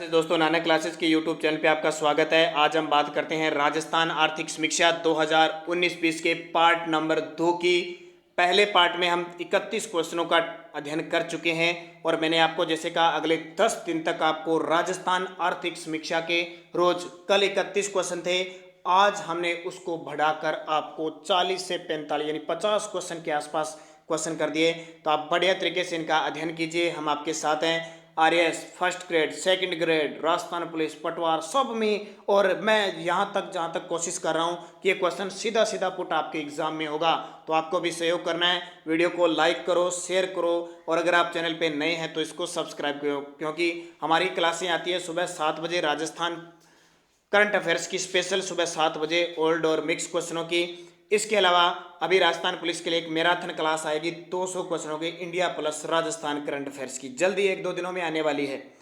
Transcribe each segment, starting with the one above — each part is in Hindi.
दोस्तों, नानक क्लासेस के यूट्यूब चैनल पे आपका स्वागत है। आज हम बात करते हैं राजस्थान आर्थिक समीक्षा 2019-20 के पार्ट नंबर 2 की। पहले पार्ट में हम 31 क्वेश्चनों का अध्ययन कर चुके हैं और मैंने आपको जैसे कहा अगले 10 दिन तक आपको राजस्थान आर्थिक समीक्षा के रोज कल 31 क्वेश्चन थे, आज हमने उसको बढ़ाकर आपको 40 से 45 यानी 50 क्वेश्चन के आसपास क्वेश्चन कर दिए। तो आप बढ़िया तरीके से इनका अध्ययन कीजिए, हम आपके साथ हैं। RS first grade, second grade, Rajasthan police, पटवार सब में, और मैं यहाँ तक जहाँ तक कोशिश कर रहा हूँ कि ये क्वेश्चन सीधा सीधा पुट आपके एग्जाम में होगा। तो आपको भी सहयोग करना है, वीडियो को लाइक करो, शेयर करो, और अगर आप चैनल पे नए हैं तो इसको सब्सक्राइब करो, क्योंकि हमारी क्लासें आती है सुबह 7 बजे राजस्थान करंट अफेयर्स की स्पेशल, सुबह 7 बजे ओल्ड और मिक्स क्वेश्चनों की। इसके अलावा अभी राजस्थान पुलिस के लिए एक मैराथन क्लास आएगी 200 क्वेश्चनों की, India plus Rajasthan current affairs की, जल्दी 1-2 दिनों में आने वाली है।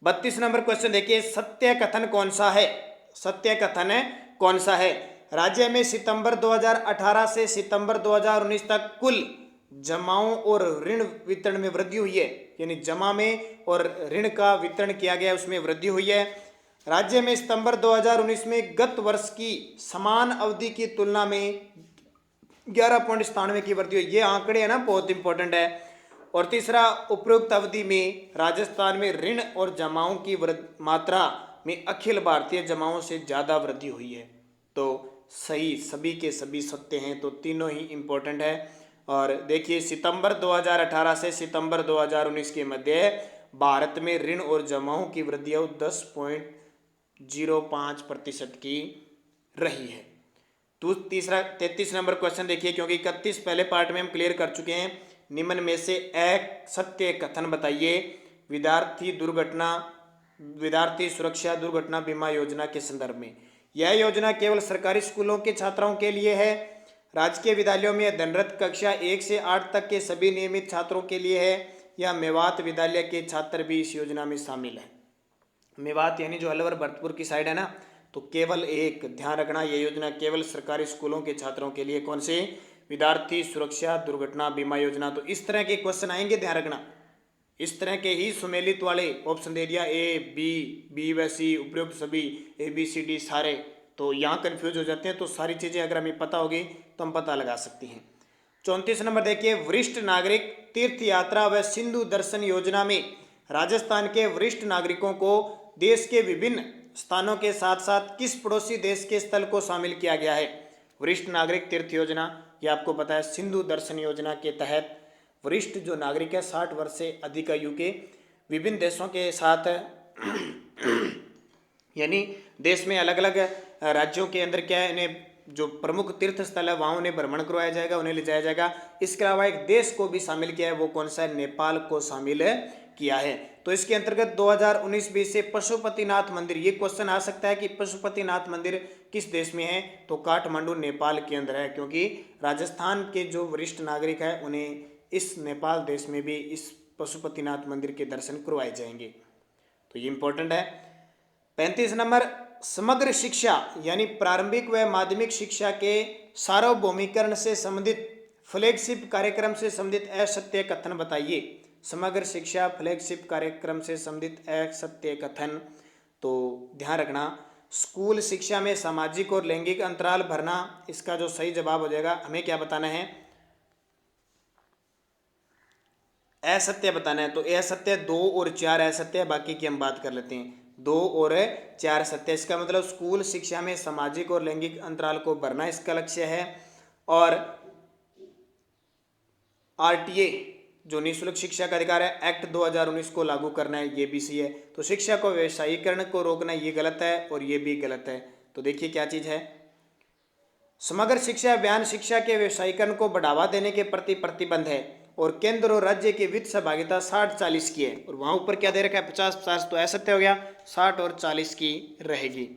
32 नंबर क्वेश्चन देखिए, सत्य कथन कौन सा है? सत्य कथन कौन सा है? राज्य में सितंबर 2018 से सितंबर 2019 तक कुल जमाओं और ऋण वितरण में वृद्धि हुई है, यानी जमा में और ऋण का वितरण किया गया उसमें वृद्धि हुई है। राज्य में सितंबर 2019 में गत वर्ष की समान अवधि की तुलना में 11.97 की वृद्धि हुई। ये आंकड़े है ना, बहुत इंपॉर्टेंट है। और तीसरा, उपरोक्त अवधि में राजस्थान में ऋण और जमाओं की मात्रा में अखिल भारतीय जमाओं से ज्यादा वृद्धि हुई है। तो सही सभी के सभी सत्य हैं, तो तीनों ही इंपॉर्टेंट है। और देखिए, सितंबर 2018 से सितंबर 2019 के मध्य भारत में ऋण और जमाओं की वृद्धि 10.05% की रही है। तो तीसरा 33 नंबर क्वेश्चन देखिए, क्योंकि 31 पहले पार्ट में हम क्लियर कर चुके हैं। निम्न में से एक सत्य कथन बताइए विद्यार्थी सुरक्षा दुर्घटना बीमा योजना के संदर्भ में। यह योजना केवल सरकारी स्कूलों के छात्रों के लिए है। राजकीय विद्यालयों में अध्ययनरत कक्षा 1 से 8 तक के सभी नियमित छात्रों के लिए है, या मेवात विद्यालय के छात्र भी इस योजना में शामिल है। मेवात यानी जो अलवर भरतपुर की साइड है ना, तो केवल एक ध्यान रखना, ये योजना केवल सरकारी स्कूलों के छात्रों के लिए। कौन से? विद्यार्थी सुरक्षा दुर्घटना बीमा योजना। तो इस तरह के क्वेश्चन आएंगे, ध्यान रखना। इस तरह के ही सुमेलित वाले ऑप्शन दे दिया, ए बी व सी, उपयुक्त सभी, ABCD सारे। तो यहाँ कंफ्यूज हो जाते हैं, तो सारी चीजें अगर हमें पता होगी तो हम पता लगा सकती हैं। 34 नंबर देखिए, वरिष्ठ नागरिक तीर्थ यात्रा व सिंधु दर्शन योजना में राजस्थान के वरिष्ठ नागरिकों को देश के विभिन्न स्थानों के साथ साथ किस पड़ोसी देश के स्थल को शामिल किया गया है? वरिष्ठ नागरिक तीर्थ योजना, ये आपको पता है। सिंधु दर्शन योजना के तहत वरिष्ठ जो नागरिक है 60 वर्ष से अधिक आयु के, विभिन्न देशों के साथ यानी देश में अलग अलग राज्यों के अंदर क्या है, इन्हें जो प्रमुख तीर्थ स्थल है वहाँ उन्हें भ्रमण करवाया जाएगा, उन्हें ले जाया जाएगा। इसके अलावा एक देश को भी शामिल किया है, वो कौन सा है? नेपाल को शामिल किया है। तो इसके अंतर्गत 2019-20 से पशुपतिनाथ मंदिर, ये क्वेश्चन आ सकता है कि पशुपतिनाथ मंदिर किस देश में है? तो काठमांडू नेपाल के अंदर है, क्योंकि राजस्थान के जो वरिष्ठ नागरिक है उन्हें इस नेपाल देश में भी इस पशुपतिनाथ मंदिर के दर्शन करवाए जाएंगे। तो ये इंपॉर्टेंट है। 35 नंबर, समग्र शिक्षा यानी प्रारंभिक व माध्यमिक शिक्षा के सार्वभौमिकरण से संबंधित फ्लैगशिप कार्यक्रम से संबंधित असत्य कथन बताइए। समग्र शिक्षा फ्लैगशिप कार्यक्रम से संबंधित असत्य कथन, तो ध्यान रखना, स्कूल शिक्षा में सामाजिक और लैंगिक अंतराल भरना, इसका जो सही जवाब हो जाएगा। हमें क्या बताना है? असत्य बताना है। तो असत्य 2 और 4 असत्य है, बाकी की हम बात कर लेते हैं। 2 और 4 सत्य। इसका मतलब स्कूल शिक्षा में सामाजिक और लैंगिक अंतराल को भरना इसका लक्ष्य है। और RTA जो निःशुल्क शिक्षा का अधिकार है, एक्ट 2019 को लागू करना है, ये भी सही है। तो शिक्षा को व्यवसायीकरण को रोकना, ये गलत है, और ये भी गलत है। तो देखिए क्या चीज है, समग्र शिक्षा अभियान शिक्षा के व्यवसायीकरण को बढ़ावा देने के प्रति प्रतिबंध है, और केंद्र और राज्य की वित्त सहभागिता 60-40 की है, और वहां ऊपर क्या दे रखा है? 50-50। तो असत्य हो गया, 60 और 40 की रहेगी।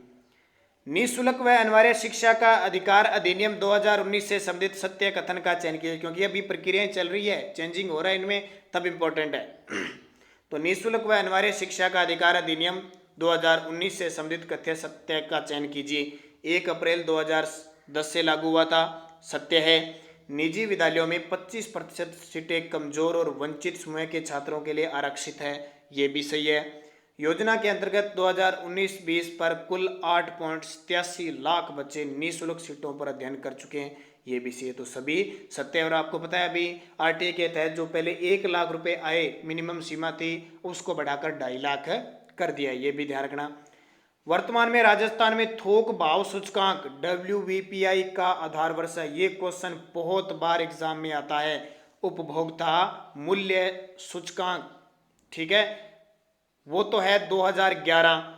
निःशुल्क व अनिवार्य शिक्षा का अधिकार अधिनियम 2019 से संबंधित सत्य कथन का चयन कीजिए, क्योंकि अभी प्रक्रियाएं चल रही है, चेंजिंग हो रहा है इनमें, तब इंपॉर्टेंट है। तो निःशुल्क व अनिवार्य शिक्षा का अधिकार अधिनियम 2019 से संबंधित कथ्य सत्य का चयन कीजिए। 1 अप्रैल 2010 से लागू हुआ था, सत्य है। निजी विद्यालयों में 25% सीटें कमजोर और वंचित समूह के छात्रों के लिए आरक्षित है, ये भी सही है। योजना के अंतर्गत 2019-20 पर कुल 8.87 लाख बच्चे निःशुल्क सीटों पर अध्ययन कर चुके हैं। ये भी सी है तो सभी सत्य है। और आपको पता है अभी आरटीए के तहत जो पहले 1 लाख रुपए आय मिनिमम सीमा थी उसको बढ़ाकर 2.5 लाख कर दिया है, ये भी ध्यान रखना। वर्तमान में राजस्थान में थोक भाव सूचकांक WVPI का आधार वर्ष है। ये क्वेश्चन बहुत बार एग्जाम में आता है। उपभोक्ता मूल्य सूचकांक, ठीक है, वो तो है 2011।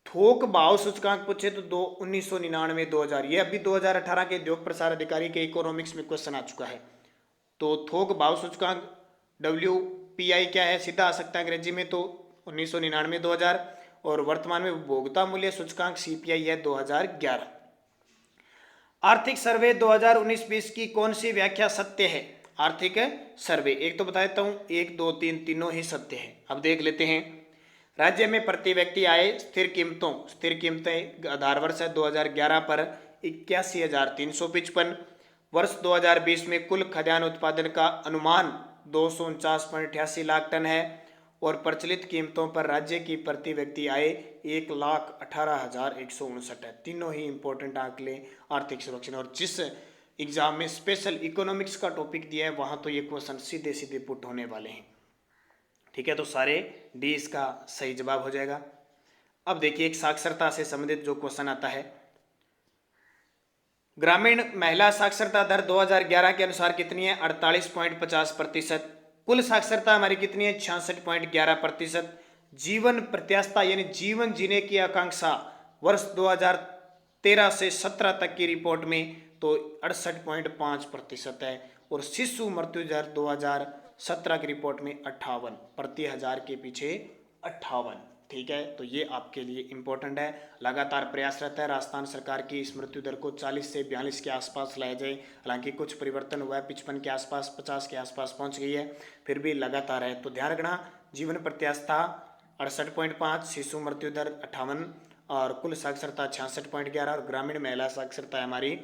थोक भाव सूचकांक पूछे तो 1999 2000, ये अभी 2018 के उद्योग प्रसार अधिकारी के इकोनॉमिक्स में क्वेश्चन आ चुका है। तो थोक भाव सूचकांक WPI क्या है, सीधा आ सकता है अंग्रेजी में तो 1999 2000, और वर्तमान में उपभोक्ता मूल्य सूचकांक CPI है 2011। आर्थिक सर्वे 2019-20 की कौन सी व्याख्या सत्य है? आर्थिक सर्वे एक तो बता देता हूं, 1 2 3 तीनों ही सत्य है। अब देख लेते हैं। राज्य में प्रति व्यक्ति आय स्थिर कीमतें आधार वर्ष है 2011 पर 81,355। वर्ष 2020 में कुल खाद्यान्न उत्पादन का अनुमान 249.88 लाख टन है और प्रचलित कीमतों पर राज्य की प्रति व्यक्ति आय 1,18,159 है। तीनों ही इंपॉर्टेंट आंकड़े आर्थिक सुरक्षा, और जिस एग्जाम में स्पेशल इकोनॉमिक्स का टॉपिक दिया है वहां तो ये क्वेश्चन सीधे सीधे पुट होने वाले हैं। ठीक है, तो सारे डी इसका सही जवाब हो जाएगा। अब देखिए एक साक्षरता से संबंधित जो क्वेश्चन आता है, ग्रामीण महिला साक्षरता दर 2011 के अनुसार कितनी है? 48.50%। कुल साक्षरता हमारी कितनी है? 66.11%। जीवन प्रत्याशा यानी जीवन जीने की आकांक्षा वर्ष 2013 से 17 तक की रिपोर्ट में तो 68.5% है, और शिशु मृत्यु दर 2017 की रिपोर्ट में 58 प्रति हजार के पीछे 58। ठीक है, तो ये आपके लिए इंपॉर्टेंट है। लगातार प्रयास रहता है राजस्थान सरकार की इस मृत्यु दर को 40 से 42 के आसपास लाया जाए। हालांकि कुछ परिवर्तन हुआ है, 55 के आसपास 50 के आसपास पहुंच गई है, फिर भी लगातार है। तो ध्यान रखना, जीवन प्रत्याशा 68.5, शिशु मृत्यु दर 58 और कुल साक्षरता 66.11 और ग्रामीण महिला साक्षरता हमारी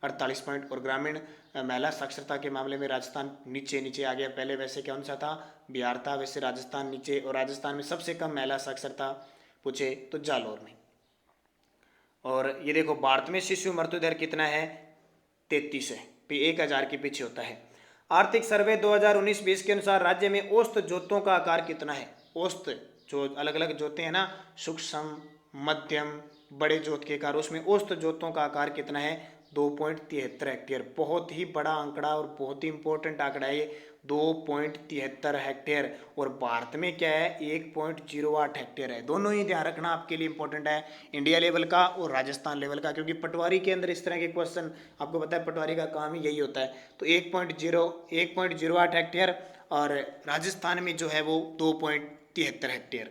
48 पॉइंट। और ग्रामीण महिला साक्षरता के मामले में राजस्थान नीचे आ गया। पहले वैसे कौन सा था? बिहार था, वैसे राजस्थान नीचे। और राजस्थान में सबसे कम महिला साक्षरता पूछे तो जालौर में। और ये देखो भारत में शिशु मृत्यु दर कितना है? 33 है, 1000 के पीछे होता है। आर्थिक सर्वे 2019-20 के अनुसार राज्य में औसत जोतों का आकार कितना है? औसत जो अलग अलग जोते हैं ना, सूक्ष्म, मध्यम, बड़े जोत के आकार, उसमें औसत जोतों का आकार कितना है? 2.73 हेक्टेयर। बहुत ही बड़ा आंकड़ा और बहुत ही इंपॉर्टेंट आंकड़ा है ये, 2.73 हेक्टेयर। और भारत में क्या है? 1.08 हेक्टेयर है। दोनों ही ध्यान रखना, आपके लिए इंपॉर्टेंट है, इंडिया लेवल का और राजस्थान लेवल का, क्योंकि पटवारी के अंदर इस तरह के क्वेश्चन आपको पता है, पटवारी का काम ही यही होता है। तो 1.08 हेक्टेयर और राजस्थान में जो है वो 2.73 हेक्टेयर।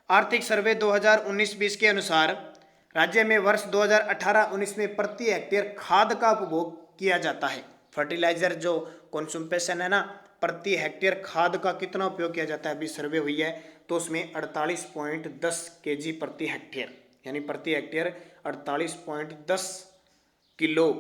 आर्थिक सर्वे 2019-20 के अनुसार राज्य में वर्ष 2018-19 में प्रति हेक्टेयर खाद का उपभोग किया जाता है। फर्टिलाइजर जो कंजम्पशन है ना, प्रति हेक्टेयर खाद का कितना उपयोग किया जाता है? अभी सर्वे हुई है तो उसमें 48.10 kg प्रति हेक्टेयर, यानी प्रति हेक्टेयर 48.10 किलो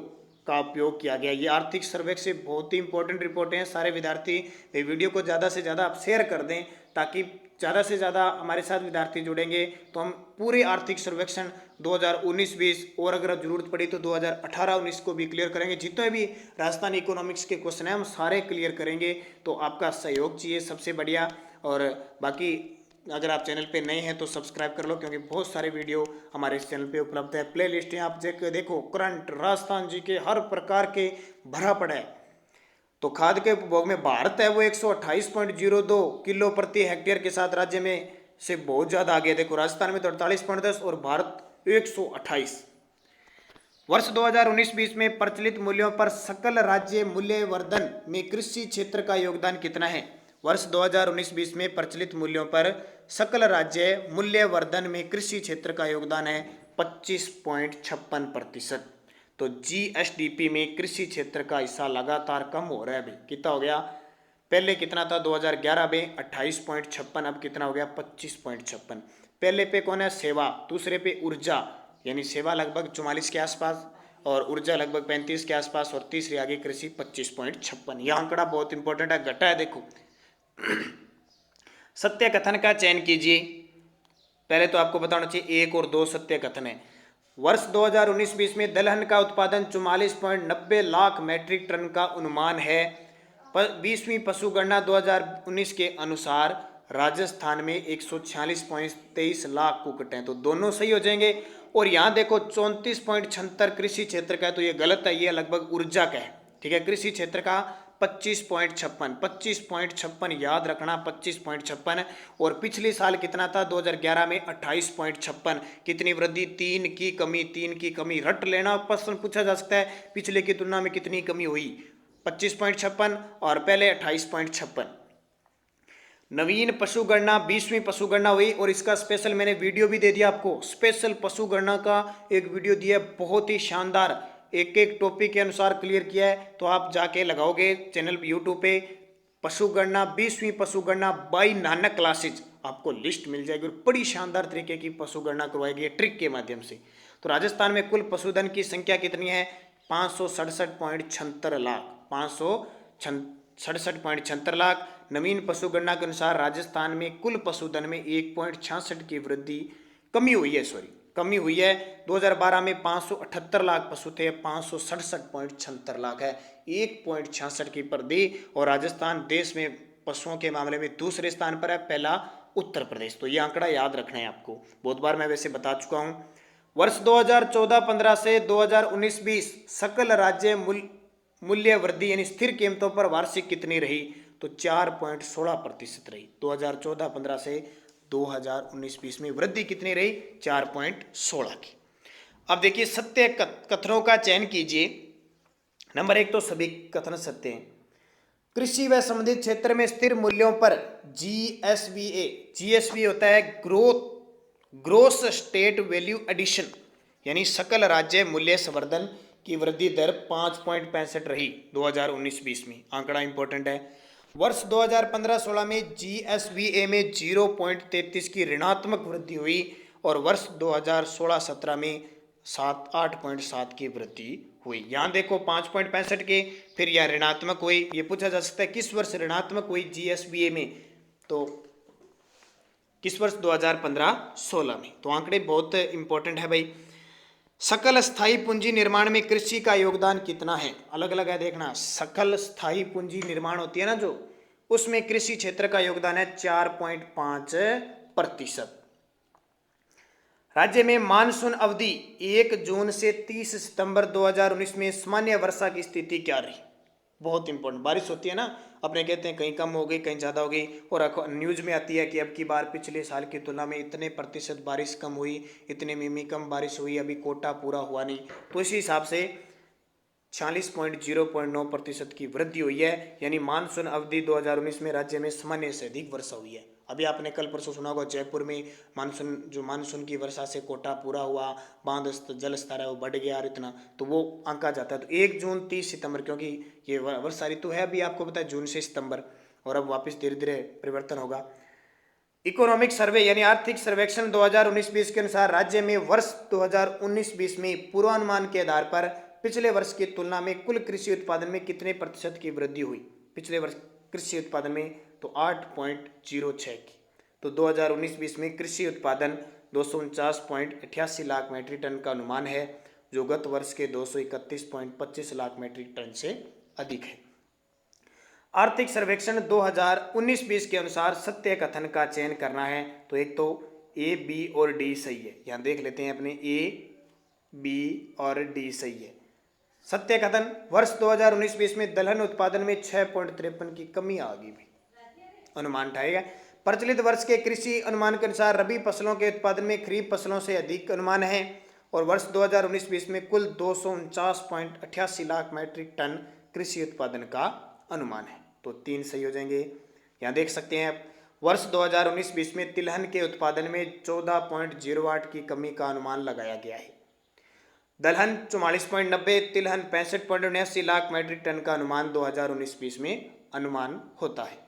का उपयोग किया गया। ये आर्थिक सर्वे से बहुत ही इंपॉर्टेंट रिपोर्ट हैं। सारे विद्यार्थी वीडियो को ज़्यादा से ज़्यादा आप शेयर कर दें, ताकि ज़्यादा से ज़्यादा हमारे साथ विद्यार्थी जुड़ेंगे तो हम पूरे आर्थिक सर्वेक्षण 2019-20 और अगर जरूरत पड़ी तो 2018-19 को भी क्लियर करेंगे। जितने भी राजस्थान इकोनॉमिक्स के क्वेश्चन हैं हम सारे क्लियर करेंगे। तो आपका सहयोग चाहिए सबसे बढ़िया। और बाकी अगर आप चैनल पे नए हैं तो सब्सक्राइब कर लो, क्योंकि बहुत सारे वीडियो हमारे इस चैनल पे उपलब्ध है। प्ले लिस्ट है, आप देखो, करंट राजस्थान जी के हर प्रकार के भरा पड़ा है। तो खाद के उपभोग में भारत है वो 128.02 किलो प्रति हेक्टेयर के साथ राज्य में से बहुत ज्यादा आगे। देखो राजस्थान में तो 48.10 और भारत 128। वर्ष 2019-20 में प्रचलित मूल्यों पर सकल राज्य मूल्यवर्धन में कृषि क्षेत्र का योगदान कितना है? वर्ष 2019-20 में प्रचलित मूल्यों पर सकल राज्य मूल्यवर्धन में कृषि क्षेत्र का योगदान है 25.56%। तो GSDP में कृषि क्षेत्र का हिस्सा लगातार कम हो रहा है। अभी कितना हो गया? पहले कितना था? 2011 में 28.56, अब कितना हो गया? 25.56। पहले पे कौन है? सेवा, दूसरे पे ऊर्जा, यानी सेवा लगभग 44 के आसपास और ऊर्जा लगभग 35 के आसपास, और तीसरी आगे कृषि 25.56। यह आंकड़ा बहुत इंपॉर्टेंट है, घटा है। देखो सत्य कथन का चयन कीजिए। पहले तो आपको बताना चाहिए 1 और 2 सत्य कथन है। वर्ष 2019-20 में दलहन का उत्पादन 44.90 लाख मैट्रिक टन का अनुमान है। 20वीं पशुगणना 2019 के अनुसार राजस्थान में 146.23 लाख कुक्कुट हैं, तो दोनों सही हो जाएंगे। और यहाँ देखो 34.76 कृषि क्षेत्र का है, तो ये गलत है, ये लगभग ऊर्जा का है। ठीक है, कृषि क्षेत्र का 25.56 याद रखना, 25.56। और पिछले साल कितना था 2011 में 28.56। कितनी वृद्धि, 3 की कमी रट लेना, प्रश्न पूछा जा सकता है पिछले की तुलना में कितनी कमी हुई, 25.56 और पहले 28.56। नवीन पशुगणना 20वीं पशुगणना हुई और इसका स्पेशल मैंने वीडियो भी दे दिया आपको, स्पेशल पशुगणना का एक वीडियो दिया, बहुत ही शानदार, एक एक टॉपिक के अनुसार क्लियर किया है। तो आप जाके लगाओगे चैनल यूट्यूब पे पशुगणना 20वीं पशुगणना बाई नानक क्लासेज, आपको लिस्ट मिल जाएगी और बड़ी शानदार तरीके की पशुगणना करवाएगी ट्रिक के माध्यम से। तो राजस्थान में कुल पशुधन की संख्या कितनी है, 567.76 लाख, 567.76 लाख। नवीन पशुगणना के अनुसार राजस्थान में कुल पशुधन में 1.66 की वृद्धि, कमी हुई है, कमी हुई है। 2012 में 578 लाख पशु थे, 567.76 लाख है, 1.66 की वृद्धि। और राजस्थान देश में पशुओं के मामले में दूसरे स्थान पर है, पहला उत्तर प्रदेश। तो ये आंकड़ा याद रखना है आपको, बहुत बार मैं वैसे बता चुका हूँ। वर्ष 2014-15 से 2019-20 सकल राज्य मूल्य वृद्धि यानी स्थिर कीमतों पर वार्षिक कितनी रही, तो 4.16% रही। 2014-15 से 2019-20 में वृद्धि कितनी रही, 4.16 की। अब देखिए सत्य कथनों का चयन कीजिए। नंबर 1 तो सभी कथन सत्य हैं। कृषि व संबंधित क्षेत्र में स्थिर मूल्यों पर जीएसवी होता है ग्रोस स्टेट वैल्यू एडिशन, यानी सकल राज्य मूल्य संवर्धन की वृद्धि दर 5.65 रही 2019-20 में, आंकड़ा इंपॉर्टेंट है। वर्ष 2015-16 में जीएसवीए में 0.33 की ऋणात्मक वृद्धि हुई और वर्ष 2016-17 में 8.7 की वृद्धि हुई। यहाँ देखो 5.65 के, फिर यह ऋणात्मक हुई। ये पूछा जा सकता है किस वर्ष ऋणात्मक हुई जीएसवीए में, तो किस वर्ष, 2015-16 में। तो आंकड़े बहुत इंपॉर्टेंट है भाई। सकल स्थायी पूंजी निर्माण में कृषि का योगदान कितना है, अलग अलग है देखना। सकल स्थायी पूंजी निर्माण होती है ना जो, उसमें कृषि क्षेत्र का योगदान है 4.5%। राज्य में मानसून अवधि 1 जून से 30 सितंबर 2019 में सामान्य वर्षा की स्थिति क्या रही, बहुत इंपॉर्टेंट। बारिश होती है ना, अपने कहते हैं कहीं कम हो गई, कहीं ज़्यादा हो गई, और न्यूज़ में आती है कि अब की बार पिछले साल की तुलना में इतने प्रतिशत बारिश कम हुई, इतने मिमी कम बारिश हुई, अभी कोटा पूरा हुआ नहीं। तो इसी हिसाब से 46.09% की वृद्धि हुई है, यानी मानसून अवधि 2019 में राज्य में सामान्य से अधिक वर्षा हुई है। अभी आपने कल परसों सुना होगा जयपुर में मानसून की वर्षा से कोटा पूरा हुआ, बांध जल स्तर है वो बढ़ गया और इतना, तो वो आंका जाता है। तो 1 जून 30 सितंबर, क्योंकि ये वर्षा ऋतु है, अभी आपको पता है जून से सितंबर, और अब वापस धीरे धीरे परिवर्तन होगा। इकोनॉमिक सर्वे यानी आर्थिक सर्वेक्षण 2019-20 के अनुसार राज्य में वर्ष 2019-20 में पूर्वानुमान के आधार पर पिछले वर्ष की तुलना में कुल कृषि उत्पादन में कितने प्रतिशत की वृद्धि हुई, पिछले वर्ष कृषि उत्पादन में, तो 8.06 की। तो 2019-20 में कृषि उत्पादन 249.88 लाख मैट्रिक टन का अनुमान है, जो गत वर्ष के 231.25 लाख मैट्रिक टन से अधिक है। आर्थिक सर्वेक्षण 2019-20 के अनुसार सत्य कथन का चयन करना है, तो एक तो ए, बी और डी सही है। यहाँ देख लेते हैं अपने ए, बी और डी सही है। सत्य कथन, वर्ष 2019-20 में दलहन उत्पादन में 6.53 की कमी आ गई भाई, अनुमान उठाएगा। प्रचलित वर्ष के कृषि अनुमान के अनुसार रबी फसलों के उत्पादन में खरीफ फसलों से अधिक अनुमान है, और वर्ष 2019-20 में कुल 249.88 लाख मैट्रिक टन कृषि उत्पादन का अनुमान है। तो 3 सही हो जाएंगे। यहाँ देख सकते हैं वर्ष 2019-20 में तिलहन के उत्पादन में 14.08 की कमी का अनुमान लगाया गया है। दलहन 44.90, तिलहन 65.79 लाख मैट्रिक टन का अनुमान 2019-20 में अनुमान होता है।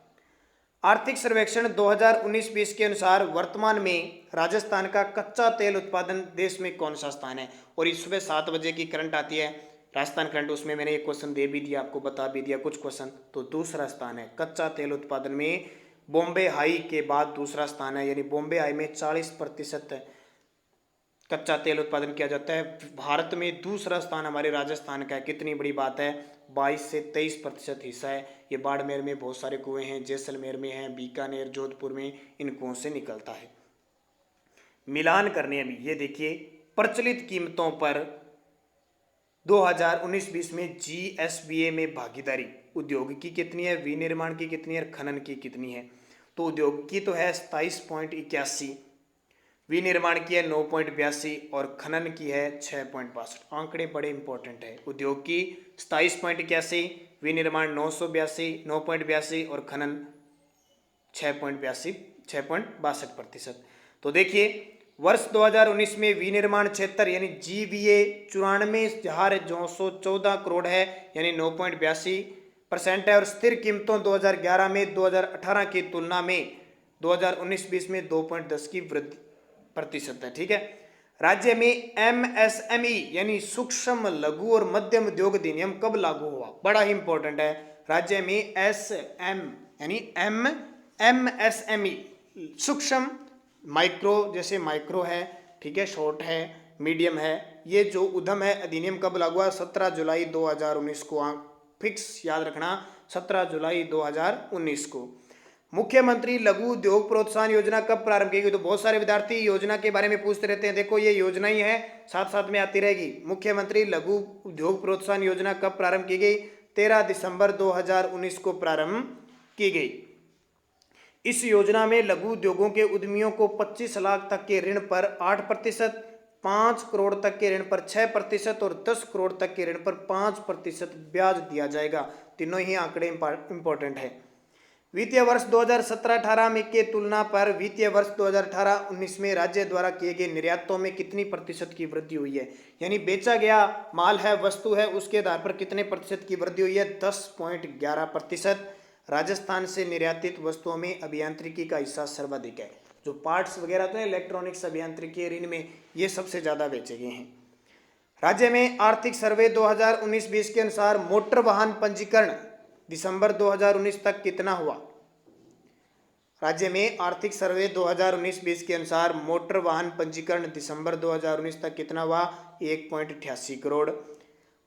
आर्थिक सर्वेक्षण 2019-20 के अनुसार वर्तमान में राजस्थान का कच्चा तेल उत्पादन देश में कौन सा स्थान है, और इस सुबह 7 बजे की करंट आती है राजस्थान करंट, उसमें मैंने एक क्वेश्चन दे भी दिया, आपको बता भी दिया कुछ क्वेश्चन। तो दूसरा स्थान है कच्चा तेल उत्पादन में बॉम्बे हाई के बाद दूसरा स्थान है, यानी बॉम्बे हाई में 40% कच्चा तेल उत्पादन किया जाता है। भारत में दूसरा स्थान हमारे राजस्थान का है। कितनी बड़ी बात है, 22 से 23% हिस्सा है। ये बाड़मेर में बहुत सारे कुएं हैं, जैसलमेर में हैं, बीकानेर, जोधपुर में इन कुओं से निकलता है। मिलान करने अभी ये देखिए, प्रचलित कीमतों पर 2019-20 में जीएसबीए में भागीदारी उद्योग की कितनी है, विनिर्माण की कितनी है, खनन की कितनी है। तो उद्योग की तो है 27.81, विनिर्माण की है 9.82 और खनन की है 6.62। आंकड़े बड़े इंपॉर्टेंट है। उद्योग की 27.81, विनिर्माण 982 और खनन 6.62%। तो देखिए वर्ष 2019 में विनिर्माण क्षेत्र यानी जीवीए 94,914 करोड़ है, यानी 9.82% है। और स्थिर कीमतों 2011 में 2018 की तुलना में 2019-20 में 2.10 की वृद्धि प्रतिशत है। ठीक है। राज्य में एमएसएमई यानी सूक्ष्म लघु और मध्यम उद्योग अधिनियम कब लागू हुआ, बड़ा ही इंपॉर्टेंट है। राज्य में एसएम यानी एमएसएमई सूक्ष्म, माइक्रो जैसे माइक्रो है, ठीक है, शॉर्ट है, मीडियम है, ये जो उद्यम है अधिनियम कब लागू हुआ, 17 जुलाई 2019 को। फिक्स याद रखना, 17 जुलाई 2019 को। मुख्यमंत्री लघु उद्योग प्रोत्साहन योजना कब प्रारंभ की गई, तो बहुत सारे विद्यार्थी योजना के बारे में पूछते रहते हैं। देखो ये योजना ही है, साथ साथ में आती रहेगी। मुख्यमंत्री लघु उद्योग प्रोत्साहन योजना कब प्रारंभ की गई, 13 दिसंबर 2019 को प्रारंभ की गई। इस योजना में लघु उद्योगों के उद्यमियों को 25 लाख तक के ऋण पर 8%, 5 करोड़ तक के ऋण पर 6% और 10 करोड़ तक के ऋण पर 5% ब्याज दिया जाएगा। तीनों ही आंकड़े इंपॉर्टेंट है। वित्तीय वर्ष 2017-18 में के तुलना पर वित्तीय वर्ष 2018-19 में राज्य द्वारा किए गए निर्यातों में कितनी प्रतिशत की वृद्धि हुई है, यानी बेचा गया माल है, वस्तु है, उसके आधार पर कितने प्रतिशत की वृद्धि हुई है, 10.11%। राजस्थान से निर्यातित वस्तुओं में अभियांत्रिकी का हिस्सा सर्वाधिक है। जो पार्ट्स वगैरह तो है इलेक्ट्रॉनिक्स, अभियांत्रिकी, इनमें ये सबसे ज्यादा बेचे गए हैं। राज्य में आर्थिक सर्वे 2019-20 के अनुसार मोटर वाहन पंजीकरण दिसंबर 2019 तक कितना हुआ। राज्य में आर्थिक सर्वे 2019-20 के अनुसार मोटर वाहन पंजीकरण दिसंबर 2019 तक कितना हुआ, 1.88 करोड़।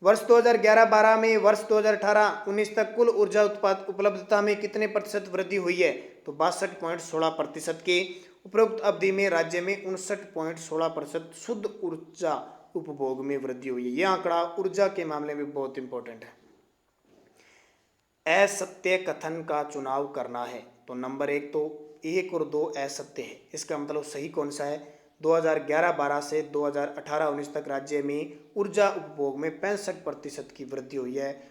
वर्ष 2011-12 में वर्ष 2018-19 तक कुल ऊर्जा उत्पाद उपलब्धता में कितने प्रतिशत वृद्धि हुई है, तो 62.16% की। उपरोक्त अवधि में राज्य में 59.16% शुद्ध ऊर्जा उपभोग में वृद्धि हुई है। यह आंकड़ा ऊर्जा के मामले में बहुत इंपॉर्टेंट है। असत्य कथन का चुनाव करना है, तो नंबर 1 तो 1 और 2 असत्य है। इसका मतलब सही कौन सा है, 2011-12 से 2018-19 तक राज्य में ऊर्जा उपभोग में 65% की वृद्धि हुई है।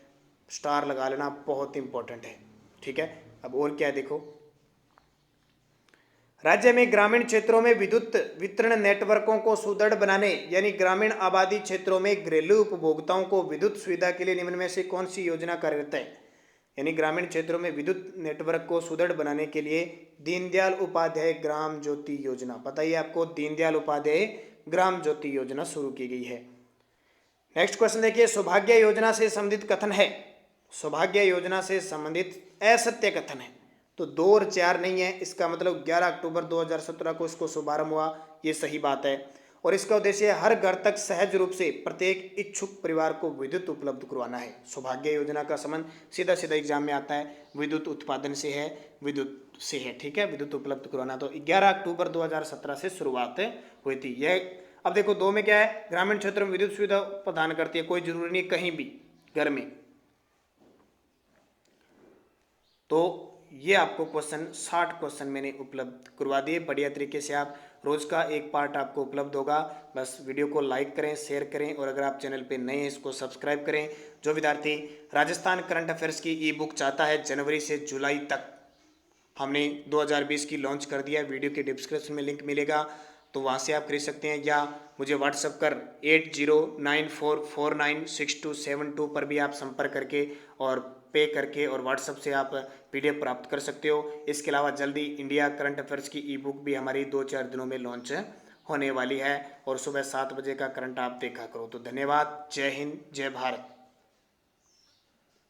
स्टार लगा लेना, बहुत इंपॉर्टेंट है। ठीक है। अब और क्या है देखो, राज्य में ग्रामीण क्षेत्रों में विद्युत वितरण नेटवर्कों को सुदृढ़ बनाने यानी ग्रामीण आबादी क्षेत्रों में घरेलू उपभोक्ताओं को विद्युत सुविधा के लिए निम्न में से कौन सी योजना कार्यरत है, यानी ग्रामीण क्षेत्रों में विद्युत नेटवर्क को सुदृढ़ बनाने के लिए दीनदयाल उपाध्याय ग्राम ज्योति योजना, पता ही आपको, दीनदयाल उपाध्याय ग्राम ज्योति योजना शुरू की गई है। नेक्स्ट क्वेश्चन देखिए, सौभाग्य योजना से संबंधित कथन है, सौभाग्य योजना से संबंधित असत्य कथन है, तो 2 और 4 नहीं है। इसका मतलब 11 अक्टूबर 2017 को इसको शुभारंभ हुआ, ये सही बात है। और इसका उद्देश्य हर घर तक सहज रूप से प्रत्येक इच्छुक परिवार को विद्युत उपलब्ध करवाना है। सौभाग्य योजना का संबंध सीधा सीधा एग्जाम में आता है, विद्युत उत्पादन से है, विद्युत से है। ठीक है, विद्युत उपलब्ध करवाना। तो 11 अक्टूबर 2017 से शुरुआत हुई थी यह। अब देखो 2 में क्या है, ग्रामीण क्षेत्र में विद्युत सुविधा प्रदान करती है, कोई जरूरी नहीं कहीं भी घर में। तो ये आपको क्वेश्चन 60 क्वेश्चन मैंने उपलब्ध करवा दिए बढ़िया तरीके से। आप रोज का एक पार्ट आपको उपलब्ध होगा। बस वीडियो को लाइक करें, शेयर करें और अगर आप चैनल पे नए हैं इसको सब्सक्राइब करें। जो विद्यार्थी राजस्थान करंट अफेयर्स की ई बुक चाहता है जनवरी से जुलाई तक, हमने 2020 की लॉन्च कर दिया है। वीडियो के डिस्क्रिप्शन में लिंक मिलेगा, तो वहाँ से आप खरीद सकते हैं, या मुझे व्हाट्सअप कर 8094496272 पर भी आप संपर्क करके और पे करके और व्हाट्सअप से आप PDF प्राप्त कर सकते हो। इसके अलावा जल्दी इंडिया करंट अफेयर्स की ई बुक भी हमारी 2-4 दिनों में लॉन्च होने वाली है, और सुबह 7 बजे का करंट आप देखा करो। तो धन्यवाद, जय हिंद, जय भारत।